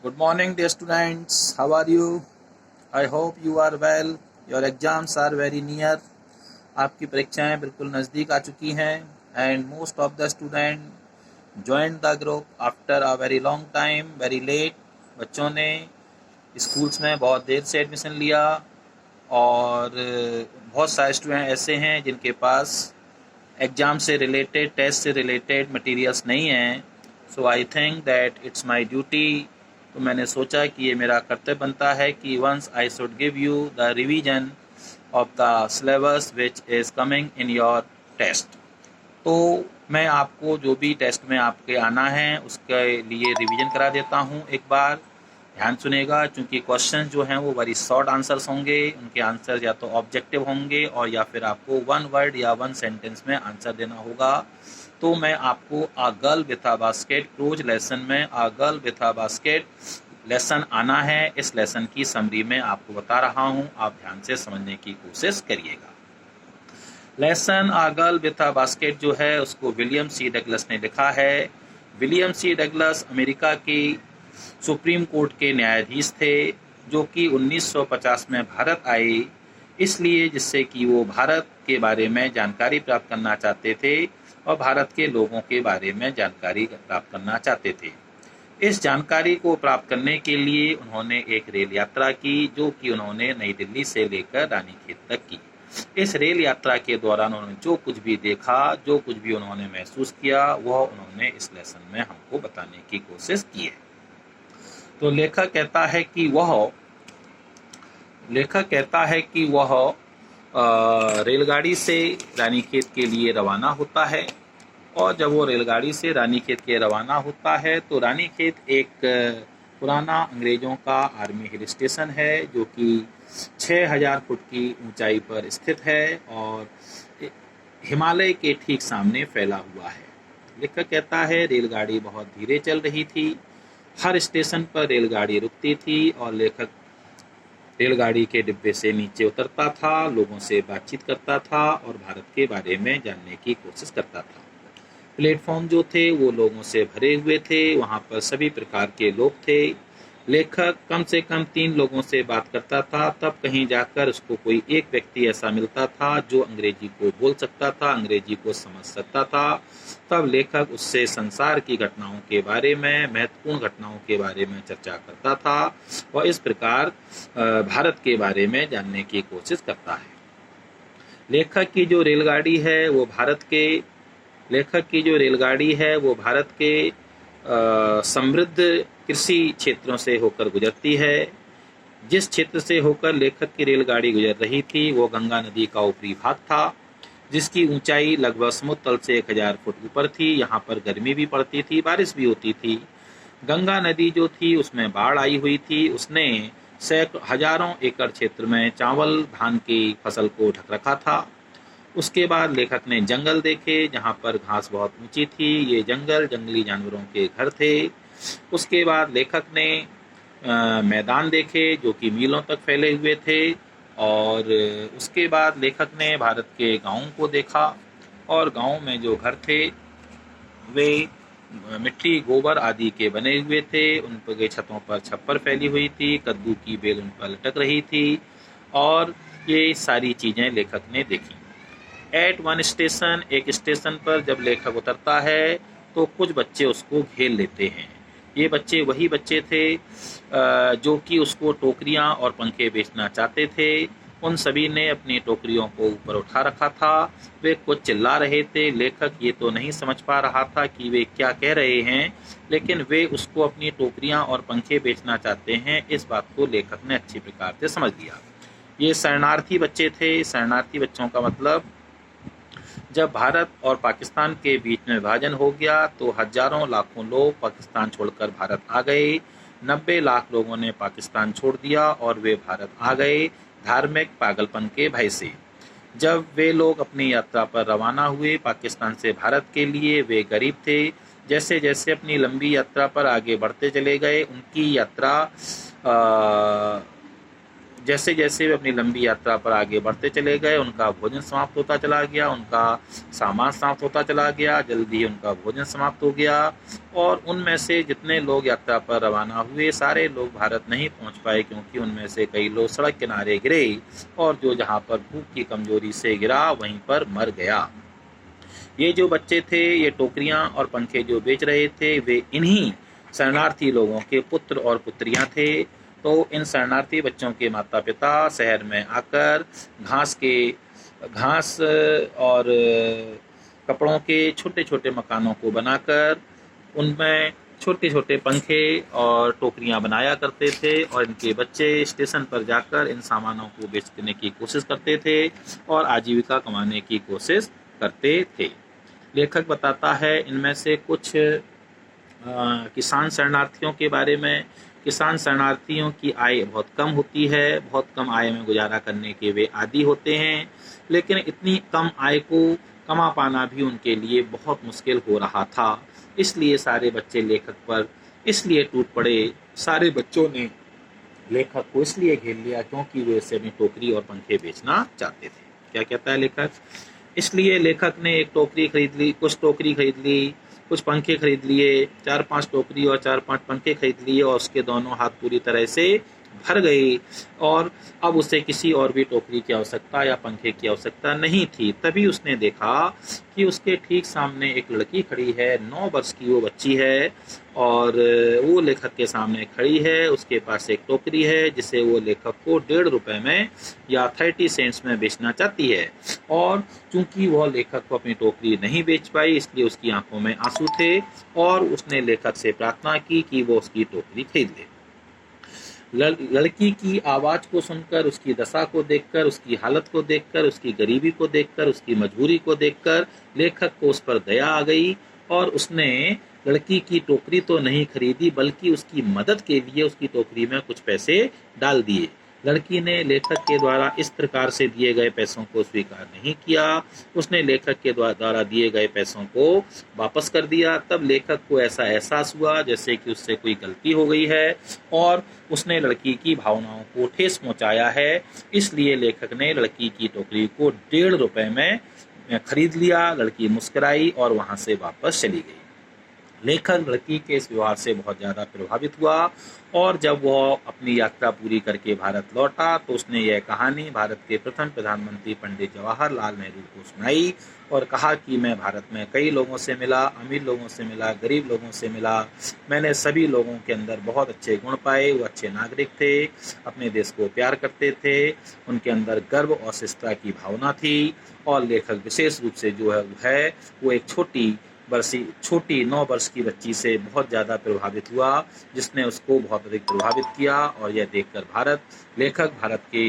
Good morning, dear students. How are you? I hope you are well. Your exams are very near. आपकी परीक्षाएं बिल्कुल नज़दीक आ चुकी हैं and most of the student joined the group after a very long time, very late. बच्चों ने schools में बहुत देर से एडमिशन लिया और बहुत सारे स्टूडेंट ऐसे हैं जिनके पास एग्ज़ाम से रिलेटेड, टेस्ट से रिलेटेड मटेरियल्स नहीं हैं. So I think that it's my duty. तो मैंने सोचा कि ये मेरा कर्तव्य बनता है कि once I should give you the revision of the syllabus which is coming in your test. तो मैं आपको जो भी टेस्ट में आपके आना है उसके लिए रिवीजन करा देता हूँ. एक बार ध्यान सुनेगा, क्योंकि क्वेश्चन जो हैं वो वेरी शॉर्ट आंसर्स होंगे. उनके आंसर या तो ऑब्जेक्टिव होंगे और या फिर आपको वन वर्ड या वन सेंटेंस में आंसर देना होगा. तो मैं आपको a girl with a basket cruise lesson में a girl with a basket lesson आना है. इस लेसन की समरी में आपको बता रहा हूँ, आप ध्यान से समझने की कोशिश करिएगा. Lesson a girl with a basket जो है उसको विलियम सी डगलस ने लिखा है. विलियम सी डगलस अमेरिका की सुप्रीम कोर्ट के न्यायाधीश थे जो कि 1950 में भारत आए, इसलिए जिससे कि वो भारत के बारे में जानकारी प्राप्त करना चाहते थे और भारत के लोगों के बारे में जानकारी प्राप्त करना चाहते थे. इस जानकारी को प्राप्त करने के लिए उन्होंने एक रेल यात्रा की जो कि उन्होंने नई दिल्ली से लेकर रानीखेत तक की. इस रेल यात्रा के दौरान उन्होंने जो कुछ भी देखा, जो कुछ भी उन्होंने महसूस किया, वह उन्होंने इस लेसन में हमको बताने की कोशिश की है. तो लेखक कहता है कि वह रेलगाड़ी से रानीखेत के लिए रवाना होता है. और जब वो रेलगाड़ी से रानीखेत के रवाना होता है तो रानीखेत एक पुराना अंग्रेज़ों का आर्मी हिल स्टेशन है जो कि 6000 फुट की ऊंचाई पर स्थित है और हिमालय के ठीक सामने फैला हुआ है. लेखक कहता है रेलगाड़ी बहुत धीरे चल रही थी. हर स्टेशन पर रेलगाड़ी रुकती थी और लेखक रेलगाड़ी के डिब्बे से नीचे उतरता था, लोगों से बातचीत करता था और भारत के बारे में जानने की कोशिश करता था. प्लेटफॉर्म जो थे वो लोगों से भरे हुए थे, वहाँ पर सभी प्रकार के लोग थे. लेखक कम से कम 3 लोगों से बात करता था, तब कहीं जाकर उसको कोई एक व्यक्ति ऐसा मिलता था जो अंग्रेजी को बोल सकता था, अंग्रेजी को समझ सकता था. तब लेखक उससे संसार की घटनाओं के बारे में, महत्वपूर्ण घटनाओं के बारे में चर्चा करता था और इस प्रकार भारत के बारे में जानने की कोशिश करता है. लेखक की जो रेलगाड़ी है वो भारत के समृद्ध कृषि क्षेत्रों से होकर गुजरती है. जिस क्षेत्र से होकर लेखक की रेलगाड़ी गुजर रही थी वो गंगा नदी का ऊपरी भाग था, जिसकी ऊंचाई लगभग समुद्र तल से 1000 फुट ऊपर थी. यहाँ पर गर्मी भी पड़ती थी, बारिश भी होती थी. गंगा नदी जो थी उसमें बाढ़ आई हुई थी. उसने हजारों एकड़ क्षेत्र में चावल, धान की फसल को ढक रखा था. उसके बाद लेखक ने जंगल देखे जहाँ पर घास बहुत ऊंची थी. ये जंगल जंगली जानवरों के घर थे. उसके बाद लेखक ने मैदान देखे जो कि मीलों तक फैले हुए थे और उसके बाद लेखक ने भारत के गांवों को देखा और गांवों में जो घर थे वे मिट्टी, गोबर आदि के बने हुए थे. उन पर छतों पर छप्पर फैली हुई थी, कद्दू की बेल उन पर लटक रही थी और ये सारी चीज़ें लेखक ने देखी. एट वन स्टेशन, एक स्टेशन पर जब लेखक उतरता है तो कुछ बच्चे उसको घेर लेते हैं. ये बच्चे वही बच्चे थे जो कि उसको टोकरियां और पंखे बेचना चाहते थे. उन सभी ने अपनी टोकरियों को ऊपर उठा रखा था. वे कुछ चिल्ला रहे थे. लेखक ये तो नहीं समझ पा रहा था कि वे क्या कह रहे हैं, लेकिन वे उसको अपनी टोकरियां और पंखे बेचना चाहते हैं, इस बात को लेखक ने अच्छी प्रकार से समझ लिया. ये शरणार्थी बच्चे थे. शरणार्थी बच्चों का मतलब जब भारत और पाकिस्तान के बीच में विभाजन हो गया तो हजारों लाखों लोग पाकिस्तान छोड़कर भारत आ गए. 90 लाख लोगों ने पाकिस्तान छोड़ दिया और वे भारत आ गए धार्मिक पागलपन के भय से. जब वे लोग अपनी यात्रा पर रवाना हुए पाकिस्तान से भारत के लिए, वे गरीब थे. जैसे जैसे अपनी लंबी यात्रा पर आगे बढ़ते चले गए, उनकी यात्रा जैसे जैसे वे अपनी लंबी यात्रा पर आगे बढ़ते चले गए, उनका भोजन समाप्त होता चला गया, उनका सामान समाप्त होता चला गया, जल्दी ही उनका भोजन समाप्त हो गया और उनमें से जितने लोग यात्रा पर रवाना हुए सारे लोग भारत नहीं पहुंच पाए, क्योंकि उनमें से कई लोग सड़क किनारे गिरे और जो जहां पर भूख की कमजोरी से गिरा वहीं पर मर गया। ये जो बच्चे थे, ये टोकरियां और पंखे जो बेच रहे थे, वे इन्हीं शरणार्थी लोगों के पुत्र और पुत्रियां थे। तो इन शरणार्थी बच्चों के माता पिता शहर में आकर घास और कपड़ों के छोटे छोटे मकानों को बनाकर उनमें छोटे छोटे पंखे और टोकरियां बनाया करते थे और इनके बच्चे स्टेशन पर जाकर इन सामानों को बेचने की कोशिश करते थे और आजीविका कमाने की कोशिश करते थे। लेखक बताता है इनमें से कुछ किसान शरणार्थियों के बारे में। किसान शरणार्थियों की आय बहुत कम होती है, बहुत कम आय में गुजारा करने के वे आदी होते हैं, लेकिन इतनी कम आय को कमा पाना भी उनके लिए बहुत मुश्किल हो रहा था। इसलिए सारे बच्चे लेखक पर इसलिए टूट पड़े, सारे बच्चों ने लेखक को इसलिए घेर लिया क्योंकि वे इसे अपनी टोकरी और पंखे बेचना चाहते थे। क्या कहता है लेखक? इसलिए लेखक ने एक टोकरी खरीद ली, कुछ टोकरी खरीद ली, कुछ पंखे खरीद लिए, 4-5 टोकरी और 4-5 पंखे खरीद लिए और उसके दोनों हाथ पूरी तरह से भर गए और अब उसे किसी और भी टोकरी की आवश्यकता या पंखे की आवश्यकता नहीं थी। तभी उसने देखा कि उसके ठीक सामने एक लड़की खड़ी है, 9 वर्ष की वो बच्ची है और वो लेखक के सामने खड़ी है। उसके पास एक टोकरी है जिसे वो लेखक को 1.5 रुपए में या 30 सेंट्स में बेचना चाहती है और चूंकि वह लेखक को अपनी टोकरी नहीं बेच पाई इसलिए उसकी आंखों में आंसू थे और उसने लेखक से प्रार्थना की कि वो उसकी टोकरी खरीद ले। लड़की की आवाज़ को सुनकर, उसकी दशा को देखकर, उसकी हालत को देखकर, उसकी गरीबी को देखकर, उसकी मजबूरी को देखकर लेखक को उस पर दया आ गई और उसने लड़की की टोकरी तो नहीं खरीदी बल्कि उसकी मदद के लिए उसकी टोकरी में कुछ पैसे डाल दिए। लड़की ने लेखक के द्वारा इस प्रकार से दिए गए पैसों को स्वीकार नहीं किया, उसने लेखक के द्वारा दिए गए पैसों को वापस कर दिया। तब लेखक को ऐसा एहसास हुआ जैसे कि उससे कोई गलती हो गई है और उसने लड़की की भावनाओं को ठेस पहुंचाया है। इसलिए लेखक ने लड़की की टोकरी को 1.5 रुपए में खरीद लिया। लड़की मुस्कुराई और वहां से वापस चली गई। लेखक लड़की के इस व्यवहार से बहुत ज़्यादा प्रभावित हुआ और जब वह अपनी यात्रा पूरी करके भारत लौटा तो उसने यह कहानी भारत के प्रथम प्रधानमंत्री पंडित जवाहरलाल नेहरू को सुनाई और कहा कि मैं भारत में कई लोगों से मिला, अमीर लोगों से मिला, गरीब लोगों से मिला। मैंने सभी लोगों के अंदर बहुत अच्छे गुण पाए। वो अच्छे नागरिक थे, अपने देश को प्यार करते थे, उनके अंदर गर्व और शिष्टता की भावना थी और लेखक विशेष रूप से जो है वो एक छोटी 9 वर्ष की बच्ची से बहुत ज़्यादा प्रभावित हुआ जिसने उसको बहुत अधिक प्रभावित किया और यह देखकर लेखक भारत के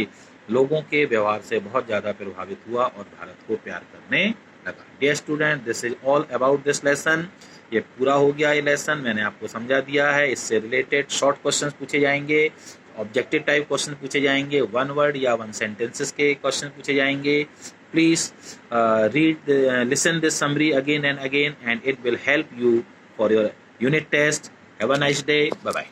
लोगों के व्यवहार से बहुत ज़्यादा प्रभावित हुआ और भारत को प्यार करने लगा। Dear student, this is all about this lesson. ये पूरा हो गया ये लेसन, मैंने आपको समझा दिया है। इससे रिलेटेड शॉर्ट क्वेश्चंस पूछे जाएंगे, ऑब्जेक्टिव टाइप क्वेश्चन पूछे जाएंगे, 1 वर्ड या 1 सेंटेंसेस के क्वेश्चन पूछे जाएंगे। Please listen this summary again and again and it will help you for your unit test. Have a nice day. Bye-bye.